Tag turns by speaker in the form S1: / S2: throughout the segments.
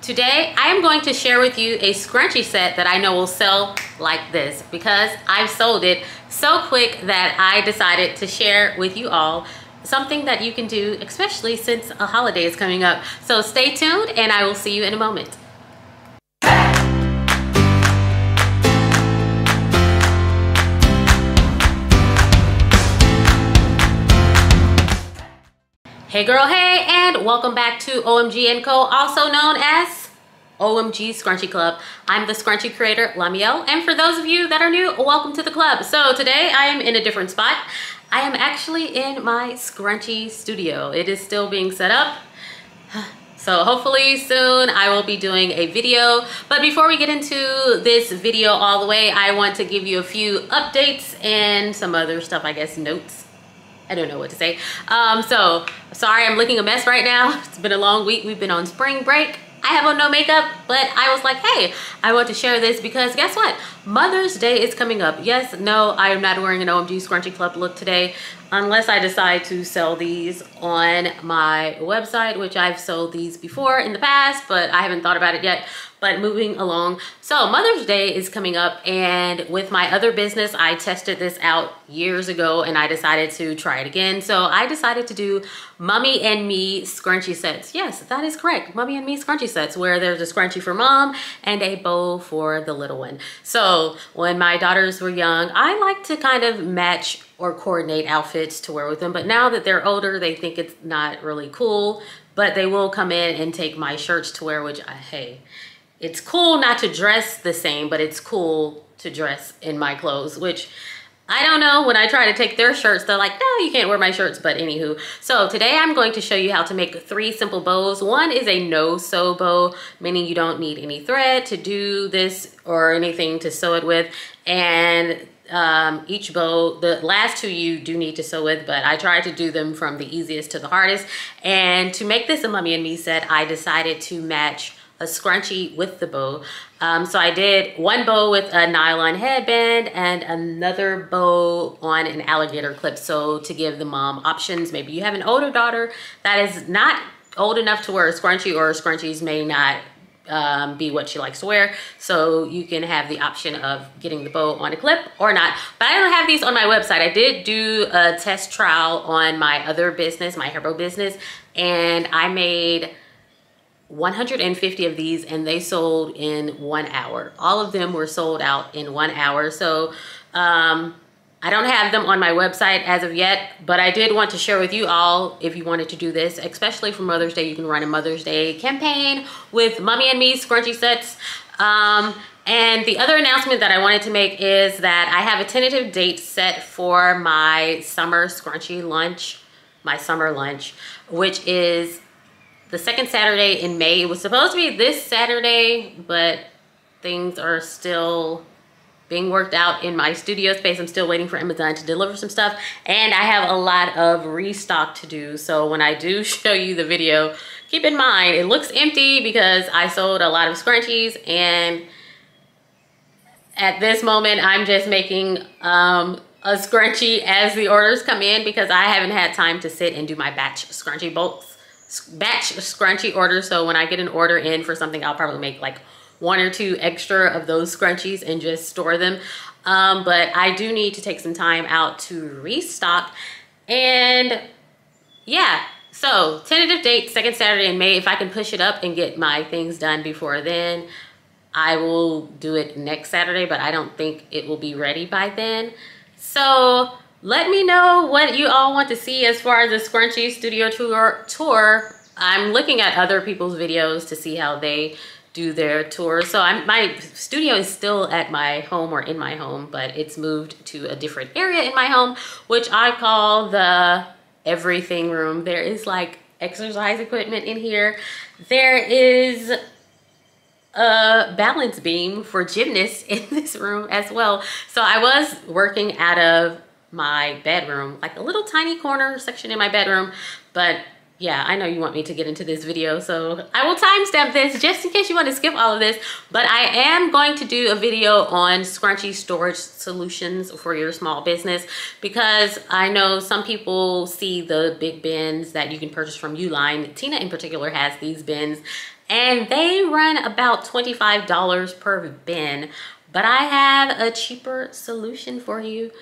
S1: Today, I am going to share with you a scrunchie set that I know will sell like this because I've sold it so quick that I decided to share with you all something that you can do, especially since a holiday is coming up. So stay tuned and I will see you in a moment. Hey girl, hey, and welcome back to OMG & Co, also known as OMG Scrunchie Club. I'm the scrunchie creator, Lamiel, and for those of you that are new, welcome to the club. So today I am in a different spot. I am actually in my scrunchie studio. It is still being set up. So hopefully soon I will be doing a video. But before we get into this video all the way, I want to give you a few updates and some other stuff, I guess, notes. I don't know what to say. So sorry I'm looking a mess right now. It's been a long week. We've been on spring break. I have on no makeup, but I was like, hey, I want to share this because guess what? Mother's Day is coming up. Yes, no, I am not wearing an OMG Scrunchie Club look today unless I decide to sell these on my website, which I've sold these before in the past, but I haven't thought about it yet. But moving along, so Mother's Day is coming up, and with my other business, I tested this out years ago and I decided to try it again. So I decided to do Mommy and Me scrunchie sets. Yes, that is correct. Mommy and Me scrunchie sets, where there's a scrunchie for mom and a bow for the little one. So when my daughters were young, I like to kind of match or coordinate outfits to wear with them. But now that they're older, they think it's not really cool, but they will come in and take my shirts to wear, which hey, it's cool not to dress the same, but it's cool to dress in my clothes, which I don't know. When I try to take their shirts, they're like, no, you can't wear my shirts, but anywho. So today I'm going to show you how to make 3 simple bows. One is a no-sew bow, meaning you don't need any thread to do this or anything to sew it with. And each bow, the last 2 you do need to sew with, but I tried to do them from the easiest to the hardest. And to make this a Mommy and Me set, I decided to match a scrunchie with the bow. So I did one bow with a nylon headband and another bow on an alligator clip. So to give the mom options, maybe you have an older daughter that is not old enough to wear a scrunchie, or scrunchies may not be what she likes to wear. So you can have the option of getting the bow on a clip or not. But I don't have these on my website. I did do a test trial on my other business, my hair bow business, and I made 150 of these and they sold in 1 hour. All of them were sold out in 1 hour. So I don't have them on my website as of yet, but I did want to share with you all, if you wanted to do this, especially for Mother's Day, you can run a Mother's Day campaign with Mommy and Me scrunchie sets. And the other announcement that I wanted to make is that I have a tentative date set for my summer scrunchie lunch, my summer lunch, which is the second Saturday in May. It was supposed to be this Saturday, but things are still being worked out in my studio space. I'm still waiting for Amazon to deliver some stuff, and I have a lot of restock to do. So when I do show you the video, keep in mind it looks empty because I sold a lot of scrunchies, and at this moment I'm just making a scrunchie as the orders come in because I haven't had time to sit and do my batch scrunchie orders. So when I get an order in for something, I'll probably make like 1 or 2 extra of those scrunchies and just store them. But I do need to take some time out to restock. And yeah, so tentative date, second Saturday in May. If I can push it up and get my things done before then, I will do it next Saturday, but I don't think it will be ready by then. So let me know what you all want to see as far as the scrunchie studio tour. I'm looking at other people's videos to see how they do their tour. So my studio is still at my home or in my home, but it's moved to a different area in my home, which I call the everything room. There is like exercise equipment in here. There is a balance beam for gymnasts in this room as well. So I was working out of my bedroom, like a little tiny corner section in my bedroom, but yeah, I know you want me to get into this video, so I will timestamp this just in case you want to skip all of this. But I am going to do a video on scrunchie storage solutions for your small business, because I know some people see the big bins that you can purchase from Uline. Tina in particular has these bins, and they run about $25 per bin, but I have a cheaper solution for you,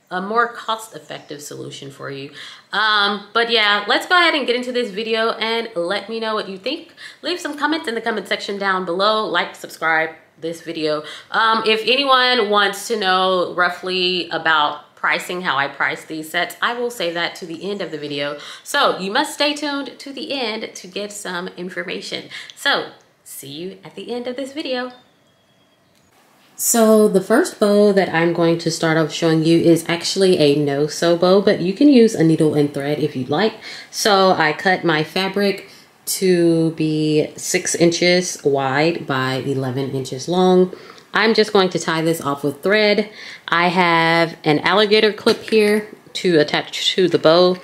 S1: a more cost-effective solution for you. But yeah, let's go ahead and get into this video and let me know what you think. Leave some comments in the comment section down below. Like, subscribe this video. If anyone wants to know roughly about pricing, how I price these sets, I will save that to the end of the video. So you must stay tuned to the end to get some information. So see you at the end of this video. So the first bow that I'm going to start off showing you is actually a no-sew bow, but you can use a needle and thread if you'd like. So I cut my fabric to be 6 inches wide by 11 inches long. I'm just going to tie this off with thread. I have an alligator clip here to attach to the bow,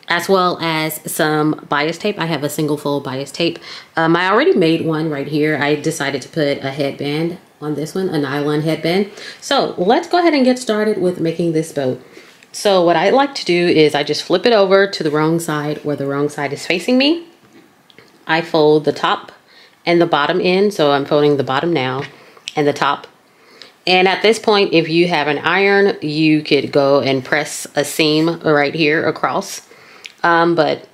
S1: as well as some bias tape. I have a single fold bias tape. I already made one right here. I decided to put a headband on this one, a nylon headband. So let's go ahead and get started with making this bow. So what I like to do is I just flip it over to the wrong side where the wrong side is facing me. I fold the top and the bottom end. So I'm folding the bottom now and the top. And at this point, if you have an iron, you could go and press a seam right here across. But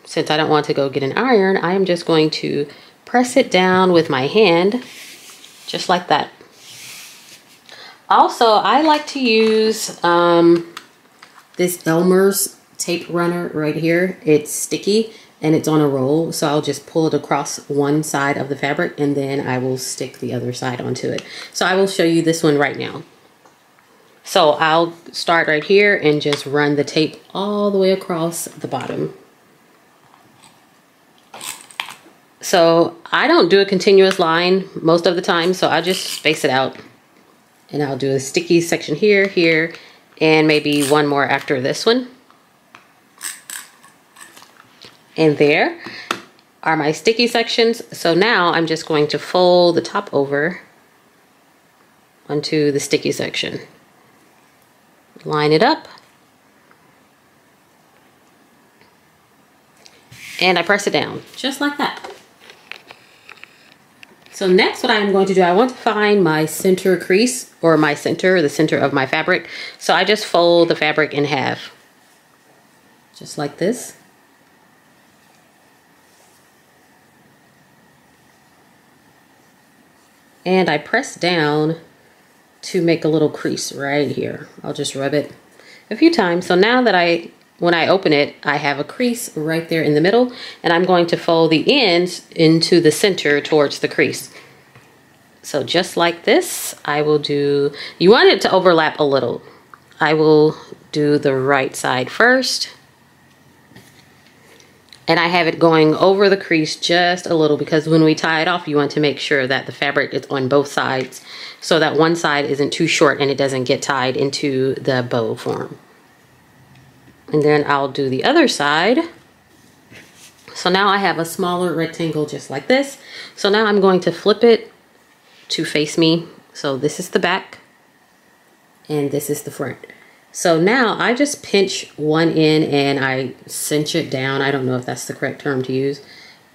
S1: since I don't want to go get an iron, I am just going to press it down with my hand, just like that. Also, I like to use this Elmer's tape runner right here. It's sticky and it's on a roll, so I'll just pull it across one side of the fabric and then I will stick the other side onto it. So I will show you this one right now. So I'll start right here and just run the tape all the way across the bottom. So I don't do a continuous line most of the time, so I just space it out. And I'll do a sticky section here, here, and maybe one more after this one. And there are my sticky sections. So now I'm just going to fold the top over onto the sticky section. Line it up. And I press it down, just like that. So next what I'm going to do, I want to find my center crease, or my center, the center of my fabric. So I just fold the fabric in half, just like this. And I press down to make a little crease right here. I'll just rub it a few times. So now that when I open it, I have a crease right there in the middle, and I'm going to fold the ends into the center towards the crease. So just like this, I will do, you want it to overlap a little. I will do the right side first. And I have it going over the crease just a little, because when we tie it off, you want to make sure that the fabric is on both sides so that one side isn't too short and it doesn't get tied into the bow form. And then I'll do the other side. So now I have a smaller rectangle just like this. So now I'm going to flip it to face me. So this is the back and this is the front. So now I just pinch one end and I cinch it down. I don't know if that's the correct term to use,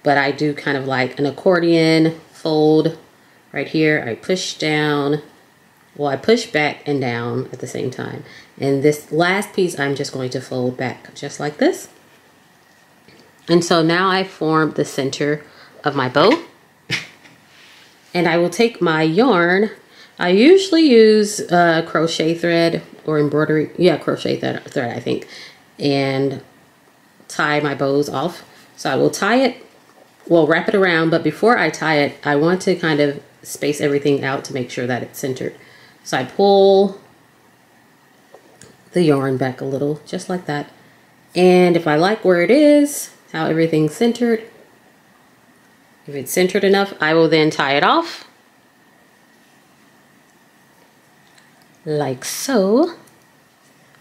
S1: but I do kind of like an accordion fold right here. I push down, well, I push back and down at the same time. And this last piece, I'm just going to fold back just like this. And so now I formed the center of my bow. And I will take my yarn. I usually use crochet thread or embroidery, yeah, crochet thread I think, and tie my bows off. So I will tie it, well, wrap it around, but before I tie it, I want to kind of space everything out to make sure that it's centered. So I pull the yarn back a little, just like that. And if I like where it is, how everything's centered, if it's centered enough, I will then tie it off. Like so.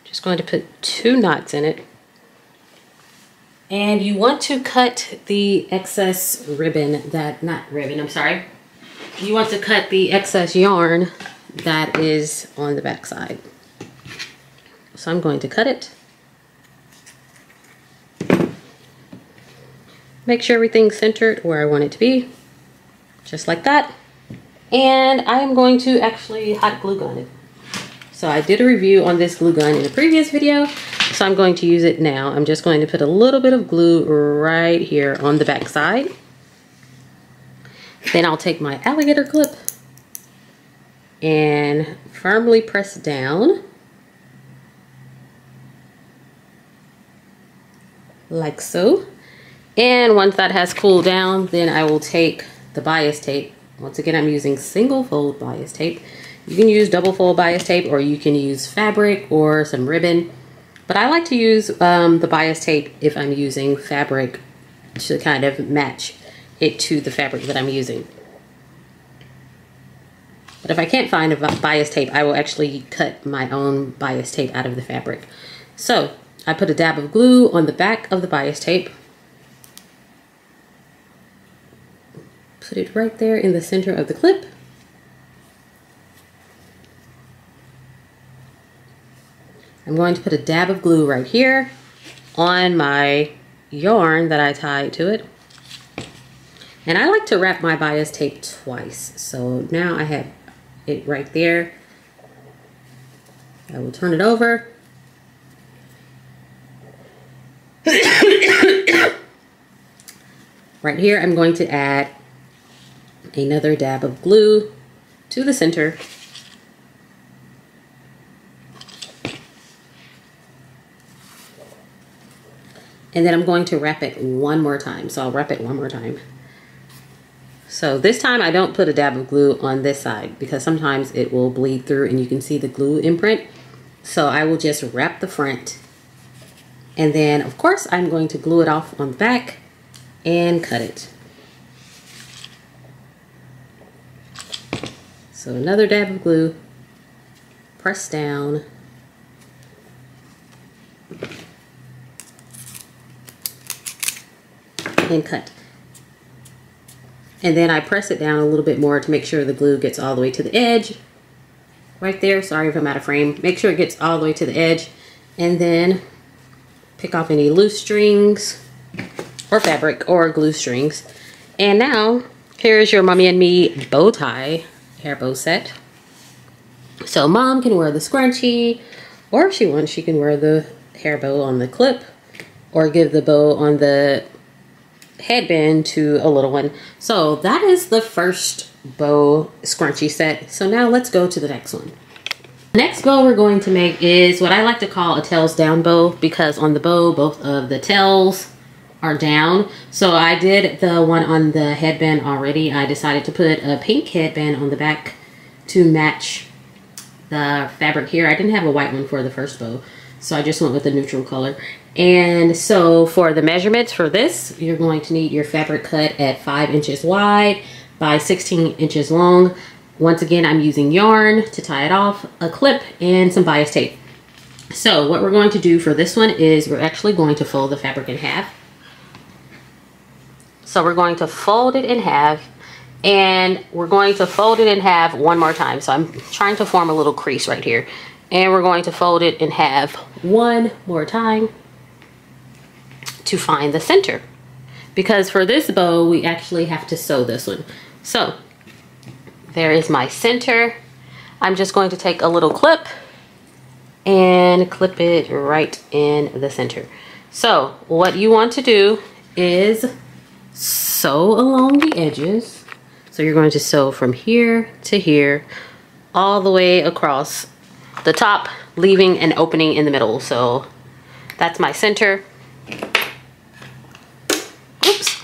S1: Just going to put 2 knots in it. And you want to cut the excess ribbon you want to cut the excess yarn that is on the back side. So I'm going to cut it. Make sure everything's centered where I want it to be. Just like that. And I am going to actually hot glue gun it. So I did a review on this glue gun in a previous video, so I'm going to use it now. I'm just going to put a little bit of glue right here on the back side. Then I'll take my alligator clip and firmly press down like so. And once that has cooled down, then I will take the bias tape. Once again, I'm using single fold bias tape. You can use double fold bias tape, or you can use fabric or some ribbon. But I like to use the bias tape if I'm using fabric to kind of match it to the fabric that I'm using. But if I can't find a bias tape, I will actually cut my own bias tape out of the fabric. So I put a dab of glue on the back of the bias tape. Put it right there in the center of the clip. I'm going to put a dab of glue right here on my yarn that I tied to it. And I like to wrap my bias tape twice. So now I have it right there. I will turn it over. Right here, I'm going to add another dab of glue to the center. And then I'm going to wrap it one more time. So I'll wrap it one more time. So this time I don't put a dab of glue on this side because sometimes it will bleed through and you can see the glue imprint. So I will just wrap the front. And then of course I'm going to glue it off on the back and cut it. So another dab of glue, press down, and cut. And then I press it down a little bit more to make sure the glue gets all the way to the edge. Right there, sorry if I'm out of frame. Make sure it gets all the way to the edge. And then pick off any loose strings or fabric or glue strings. And now, here's your Mommy and Me bow tie hair bow set. So mom can wear the scrunchie, or if she wants, she can wear the hair bow on the clip, or give the bow on the headband to a little one. So that is the first bow scrunchie set. So now let's go to the next one. Next bow we're going to make is what I like to call a tails down bow, because on the bow both of the tails are down. So I did the one on the headband already. I decided to put a pink headband on the back to match the fabric here. I didn't have a white one for the first bow, so I just went with a neutral color. And so for the measurements for this, you're going to need your fabric cut at 5 inches wide by 16 inches long. Once again, I'm using yarn to tie it off, a clip, and some bias tape. So what we're going to do for this one is we're actually going to fold the fabric in half. So we're going to fold it in half, and we're going to fold it in half one more time. So I'm trying to form a little crease right here. And we're going to fold it in half one more time to find the center. Because for this bow, we actually have to sew this one. So there is my center. I'm just going to take a little clip and clip it right in the center. So what you want to do is sew along the edges. So you're going to sew from here to here, all the way across the top, leaving an opening in the middle. So that's my center. Oops.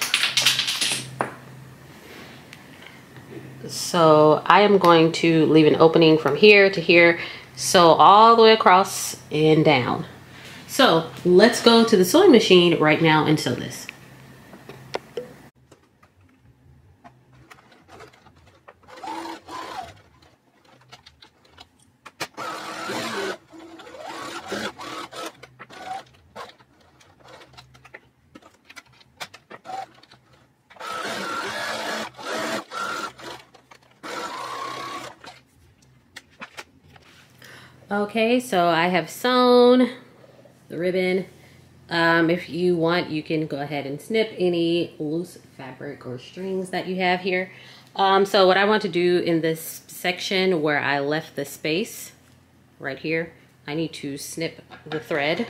S1: So I am going to leave an opening from here to here, sew all the way across and down. So let's go to the sewing machine right now and sew this. Okay, so I have sewn the ribbon If you want, you can go ahead and snip any loose fabric or strings that you have here. So what I want to do in this section where I left the space right here, I need to snip the thread.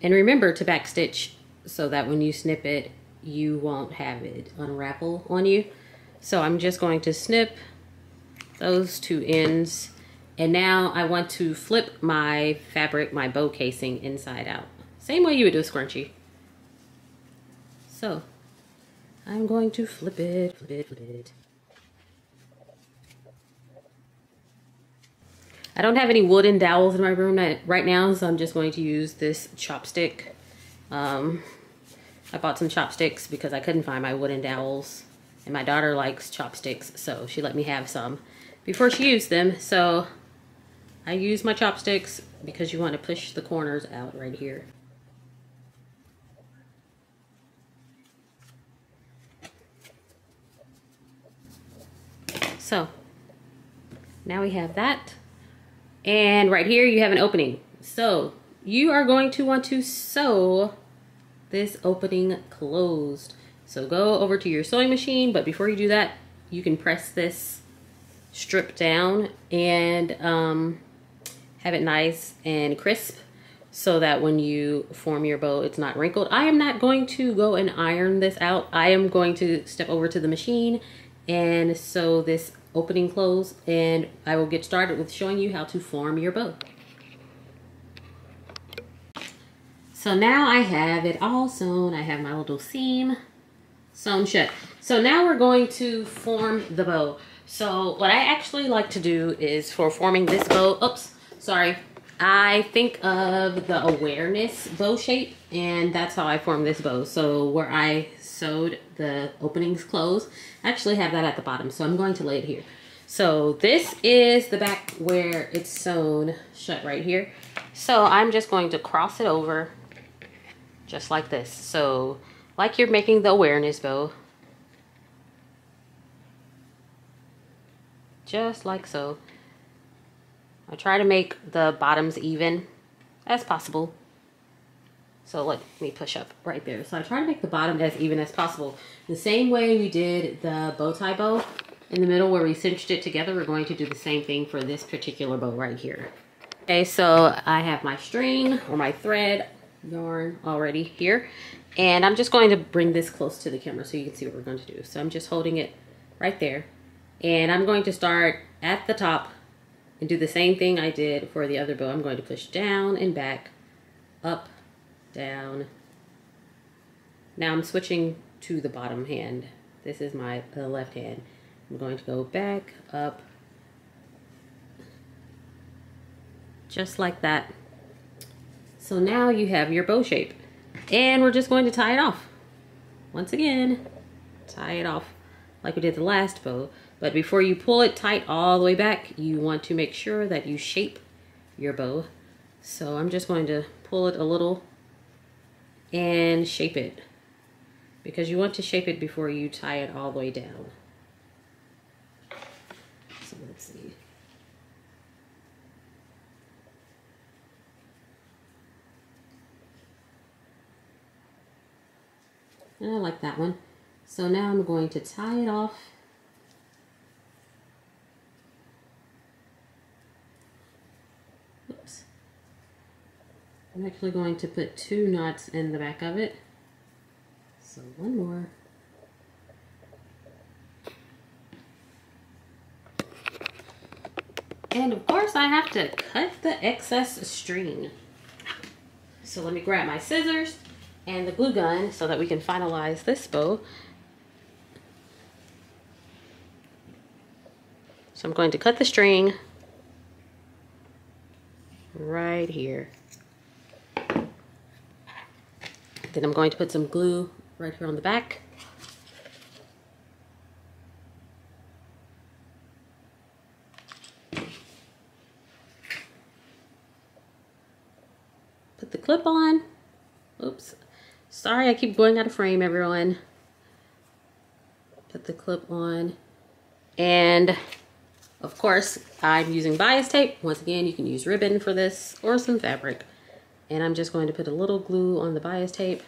S1: And remember to back stitch so that when you snip it, you won't have it unravel on you. So I'm just going to snip those two ends. And now I want to flip my fabric, my bow casing, inside out. Same way you would do a scrunchie. So I'm going to flip it, flip it, flip it. I don't have any wooden dowels in my room right now, so I'm just going to use this chopstick. I bought some chopsticks because I couldn't find my wooden dowels, and my daughter likes chopsticks, so she let me have some before she used them. So I use my chopsticks because you want to push the corners out right here. So now we have that. And right here you have an opening. So you are going to want to sew this opening closed. So go over to your sewing machine, but before you do that, you can press this strip down and have it nice and crisp so that when you form your bow, it's not wrinkled. I am not going to go and iron this out. I am going to step over to the machine and sew this opening closed, and I will get started with showing you how to form your bow. So now I have it all sewn. I have my little seam sewn shut. So now we're going to form the bow. So what I actually like to do is for forming this bow, oops, sorry, I think of the awareness bow shape, and that's how I form this bow. So where I sewed the openings closed, I actually have that at the bottom, so I'm going to lay it here. So this is the back where it's sewn shut right here. So I'm just going to cross it over just like this. So like you're making the awareness bow. Just like so. I try to make the bottoms even as possible. So let me push up right there. So I try to make the bottom as even as possible. The same way we did the bow tie bow in the middle where we cinched it together, we're going to do the same thing for this particular bow right here. Okay, so I have my string or my thread yarn already here. And I'm just going to bring this close to the camera so you can see what we're going to do. So I'm just holding it right there. And I'm going to start at the top and do the same thing I did for the other bow. I'm going to push down and back, up, down. Now I'm switching to the bottom hand. This is my left hand. I'm going to go back, up, just like that. So now you have your bow shape. And we're just going to tie it off. Once again, tie it off like we did the last bow. But before you pull it tight all the way back, you want to make sure that you shape your bow. So I'm just going to pull it a little and shape it, because you want to shape it before you tie it all the way down. So let's see. And I like that one. So now I'm going to tie it off. Oops. I'm actually going to put 2 knots in the back of it. So one more. And of course I have to cut the excess string. So let me grab my scissors and the glue gun so that we can finalize this bow. So I'm going to cut the string right here. Then I'm going to put some glue right here on the back. Put the clip on. Oops. Sorry, I keep going out of frame, everyone. Put the clip on. And of course, I'm using bias tape. Once again, you can use ribbon for this or some fabric. And I'm just going to put a little glue on the bias tape.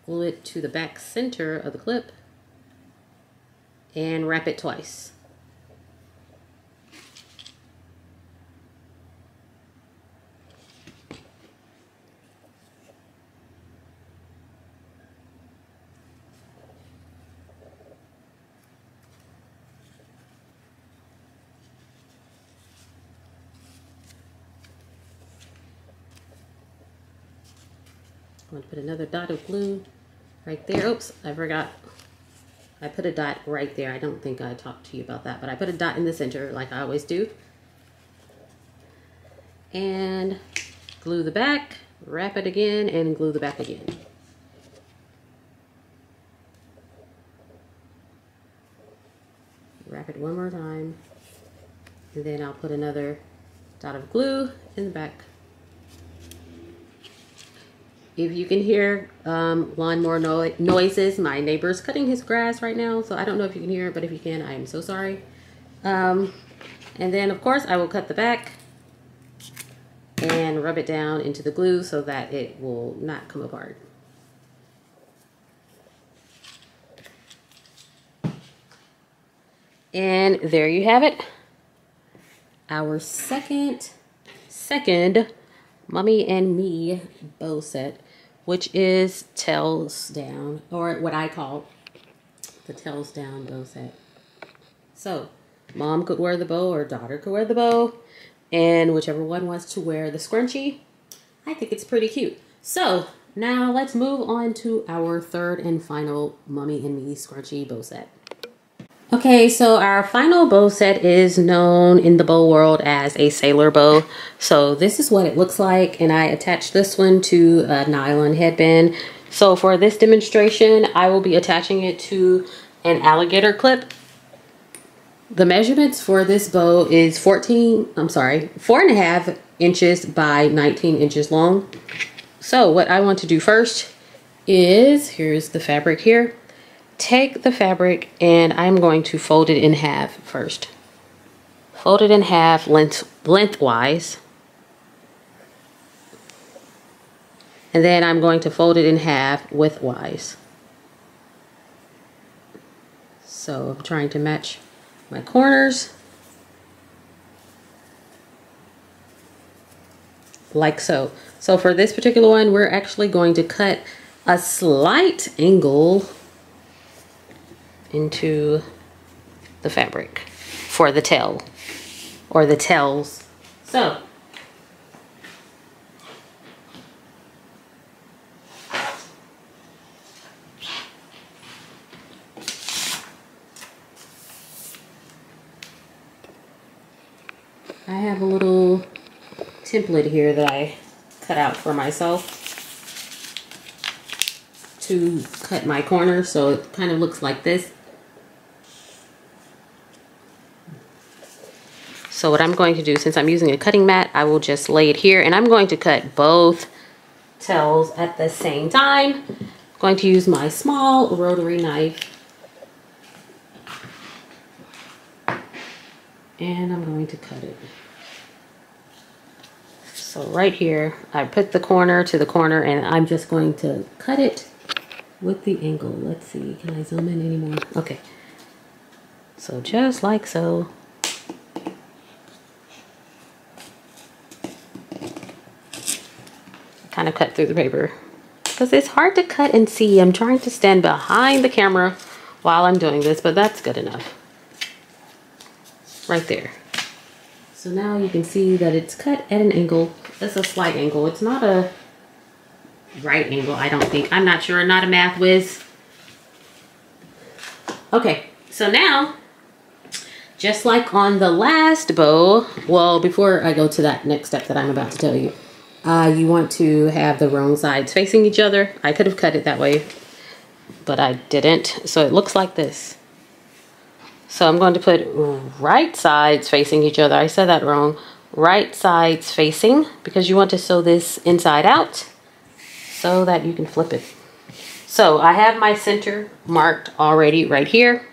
S1: Glue it to the back center of the clip. And wrap it twice. I'm going to put another dot of glue right there. Oops, I forgot. I put a dot right there. I don't think I talked to you about that, but I put a dot in the center like I always do. And glue the back, wrap it again, and glue the back again. Wrap it one more time. And then I'll put another dot of glue in the back. If you can hear lawnmower noises, my neighbor's cutting his grass right now, so I don't know if you can hear it, but if you can, I am so sorry. And then, of course, I will cut the back and rub it down into the glue so that it will not come apart. And there you have it. Our second Mommy and Me bow set, which is tails down, or what I call the tails down bow set. So mom could wear the bow or daughter could wear the bow, and whichever one wants to wear the scrunchie. I think it's pretty cute. So now let's move on to our third and final Mommy and Me scrunchie bow set. Okay, so our final bow set is known in the bow world as a sailor bow. So this is what it looks like, and I attached this one to a nylon headband. So for this demonstration, I will be attaching it to an alligator clip. The measurements for this bow is 4.5 inches by 19 inches long. So what I want to do first is, here's the fabric here. Take the fabric and I'm going to fold it in half first. Fold it in half lengthwise. And then I'm going to fold it in half widthwise. So I'm trying to match my corners. Like so. So for this particular one, we're actually going to cut a slight angle into the fabric for the tail or the tails. So I have a little template here that I cut out for myself to cut my corner, so it kind of looks like this. So what I'm going to do, since I'm using a cutting mat, I will just lay it here, and I'm going to cut both tails at the same time. I'm going to use my small rotary knife, and I'm going to cut it. So right here, I put the corner to the corner, and I'm just going to cut it with the angle. Let's see, can I zoom in anymore? Okay, so just like so. Kind of cut through the paper because it's hard to cut and see. I'm trying to stand behind the camera while I'm doing this, but that's good enough. Right there. So now you can see that it's cut at an angle. It's a slight angle. It's not a right angle, I don't think. I'm not sure, not a math whiz. Okay, so now, just like on the last bow, well, before I go to that next step that I'm about to tell you, you want to have the wrong sides facing each other. I could have cut it that way, but I didn't. So it looks like this. So I'm going to put right sides facing each other. I said that wrong. Right sides facing, because you want to sew this inside out so that you can flip it. So I have my center marked already right here.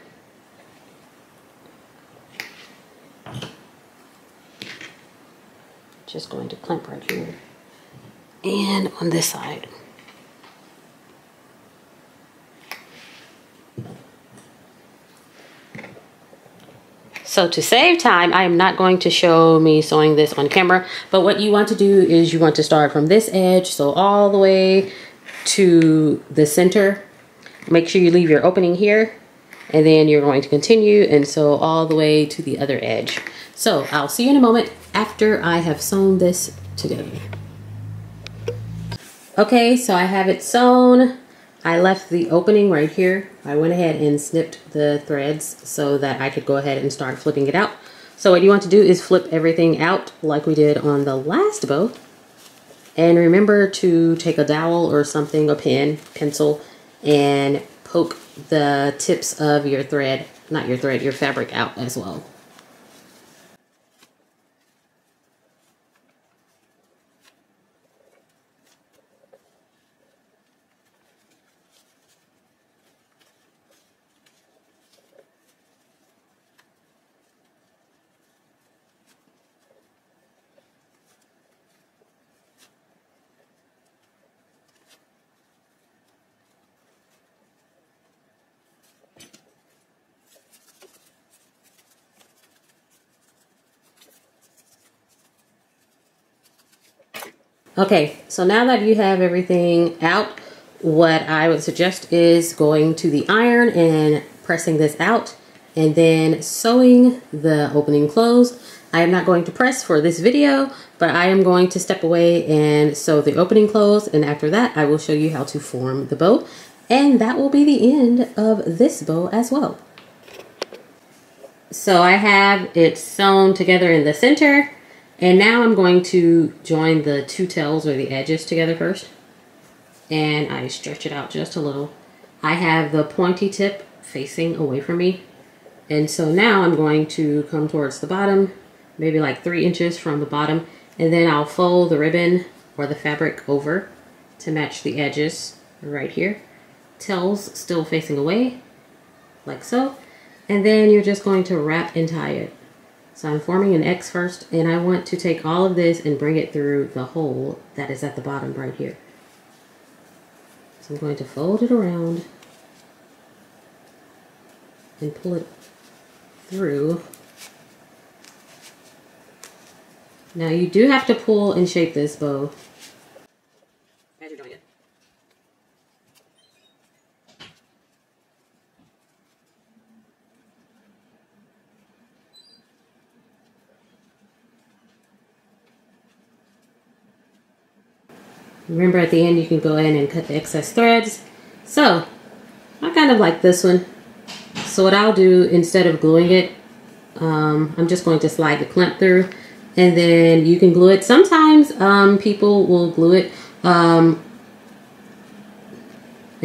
S1: Just going to clamp right here. And on this side. So to save time, I am not going to show me sewing this on camera, but what you want to do is you want to start from this edge, so all the way to the center. Make sure you leave your opening here, and then you're going to continue and sew all the way to the other edge. So I'll see you in a moment after I have sewn this together. Okay, so I have it sewn. I left the opening right here. I went ahead and snipped the threads so that I could go ahead and start flipping it out. So what you want to do is flip everything out like we did on the last bow. And remember to take a dowel or something, a pen, pencil, and poke the tips of your thread, not your thread, your fabric out as well. Okay, so now that you have everything out, what I would suggest is going to the iron and pressing this out and then sewing the opening close. I am not going to press for this video, but I am going to step away and sew the opening close, and after that I will show you how to form the bow, and that will be the end of this bow as well. So I have it sewn together in the center. And now I'm going to join the two tails or the edges together first. And I stretch it out just a little. I have the pointy tip facing away from me. And so now I'm going to come towards the bottom, maybe like 3 inches from the bottom. And then I'll fold the ribbon or the fabric over to match the edges right here. Tails still facing away, like so. And then you're just going to wrap and tie it. So I'm forming an X first, and I want to take all of this and bring it through the hole that is at the bottom right here. So I'm going to fold it around and pull it through. Now you do have to pull and shape this bow as you're doing it. Remember, at the end you can go in and cut the excess threads. So I kind of like this one. So what I'll do, instead of gluing it, I'm just going to slide the clamp through, and then you can glue it. Sometimes people will glue it, and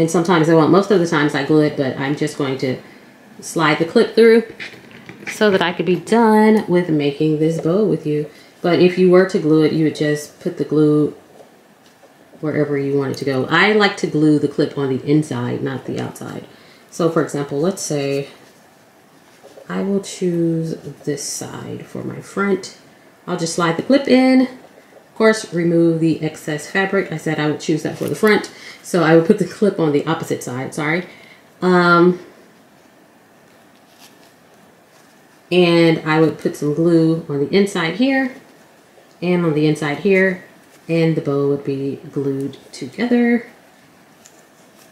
S1: sometimes they won't. Most of the times I glue it, but I'm just going to slide the clip through so that I could be done with making this bow with you. But if you were to glue it, you would just put the glue wherever you want it to go. I like to glue the clip on the inside, not the outside. So for example, let's say I will choose this side for my front. I'll just slide the clip in. Of course, remove the excess fabric. I said I would choose that for the front, so I would put the clip on the opposite side, sorry. And I would put some glue on the inside here and on the inside here, and the bow would be glued together.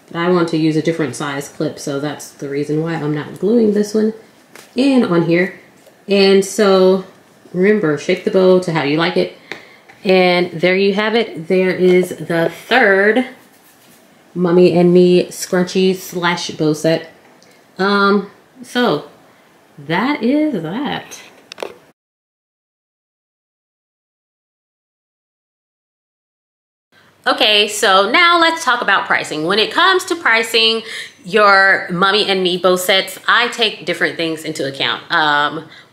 S1: But I want to use a different size clip, so that's the reason why I'm not gluing this one in on here. And so remember, shape the bow to how you like it. And there you have it. There is the third Mommy and Me scrunchie slash bow set. So that is that. Okay, so now let's talk about pricing. When it comes to pricing your Mommy and Me bow sets, I take different things into account.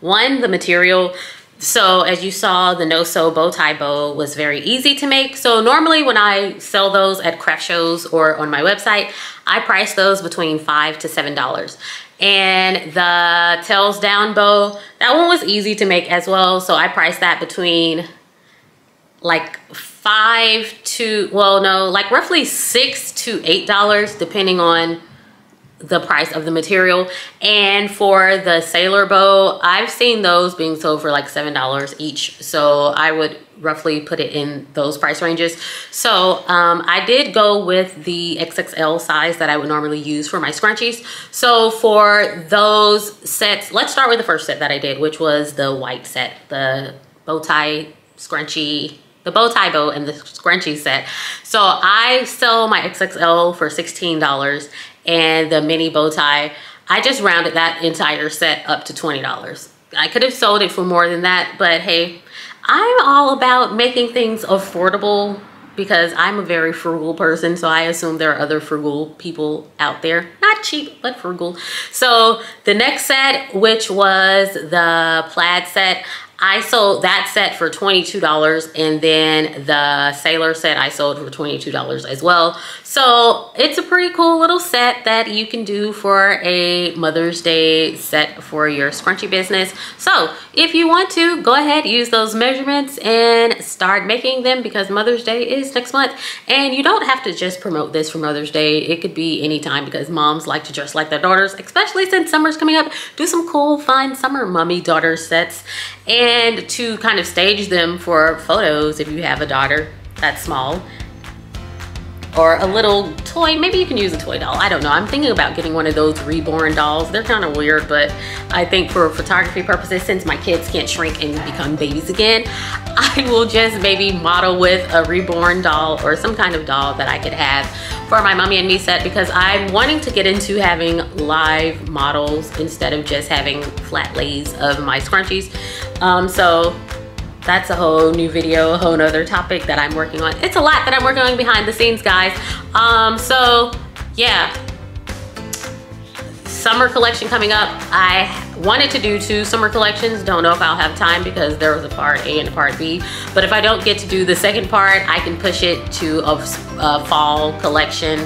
S1: One, the material. So as you saw, the no-sew bow tie bow was very easy to make. So normally when I sell those at craft shows or on my website, I price those between $5 to $7. And the tails down bow, that one was easy to make as well. So I priced that between like $5 to, well, no, like roughly $6 to $8 depending on the price of the material. And for the sailor bow, I've seen those being sold for like $7 each, so I would roughly put it in those price ranges. So I did go with the XXL size that I would normally use for my scrunchies. So for those sets, let's start with the first set that I did, which was the white set, the bow tie scrunchie, the bow tie bow and the scrunchie set. So I sell my XXL for $16, and the mini bow tie, I just rounded that entire set up to $20. I could have sold it for more than that, but hey, I'm all about making things affordable because I'm a very frugal person, so I assume there are other frugal people out there. Not cheap, but frugal. So the next set, which was the plaid set, I sold that set for $22, and then the sailor set I sold for $22 as well. So it's a pretty cool little set that you can do for a Mother's Day set for your scrunchie business. So if you want to, go ahead, use those measurements and start making them, because Mother's Day is next month. And you don't have to just promote this for Mother's Day. It could be anytime, because moms like to dress like their daughters, especially since summer's coming up. Do some cool, fun summer mommy daughter sets, and to kind of stage them for photos if you have a daughter that's small, or a little toy. Maybe you can use a toy doll. I don't know. I'm thinking about getting one of those reborn dolls. They're kind of weird, but I think for photography purposes, since my kids can't shrink and become babies again, I will just maybe model with a reborn doll or some kind of doll that I could have for my Mommy and Me set, because I'm wanting to get into having live models instead of just having flat lays of my scrunchies. So that's a whole new video, a whole nother topic that I'm working on. It's a lot that I'm working on behind the scenes, guys. So yeah, summer collection coming up. I wanted to do 2 summer collections. Don't know if I'll have time because there was a part A and a part B. But if I don't get to do the second part, I can push it to a fall collection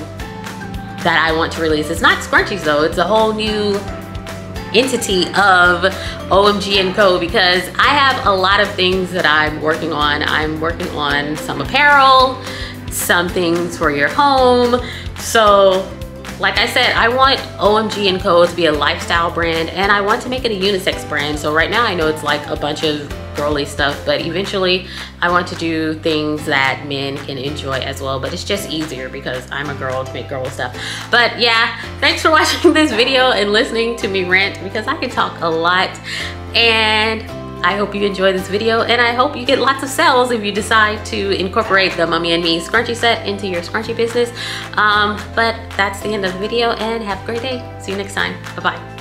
S1: that I want to release. It's not scrunchies though. It's a whole new entity of OMG & Co, because I have a lot of things that I'm working on. I'm working on some apparel, some things for your home. So like I said, I want OMG & Co to be a lifestyle brand, and I want to make it a unisex brand. So right now I know it's like a bunch of girly stuff, but eventually I want to do things that men can enjoy as well. But it's just easier because I'm a girl to make girl stuff. But yeah, thanks for watching this video and listening to me rant, because I can talk a lot. And I hope you enjoy this video, and I hope you get lots of sales if you decide to incorporate the Mommy and Me scrunchie set into your scrunchie business. But that's the end of the video, and have a great day. See you next time. Bye-bye.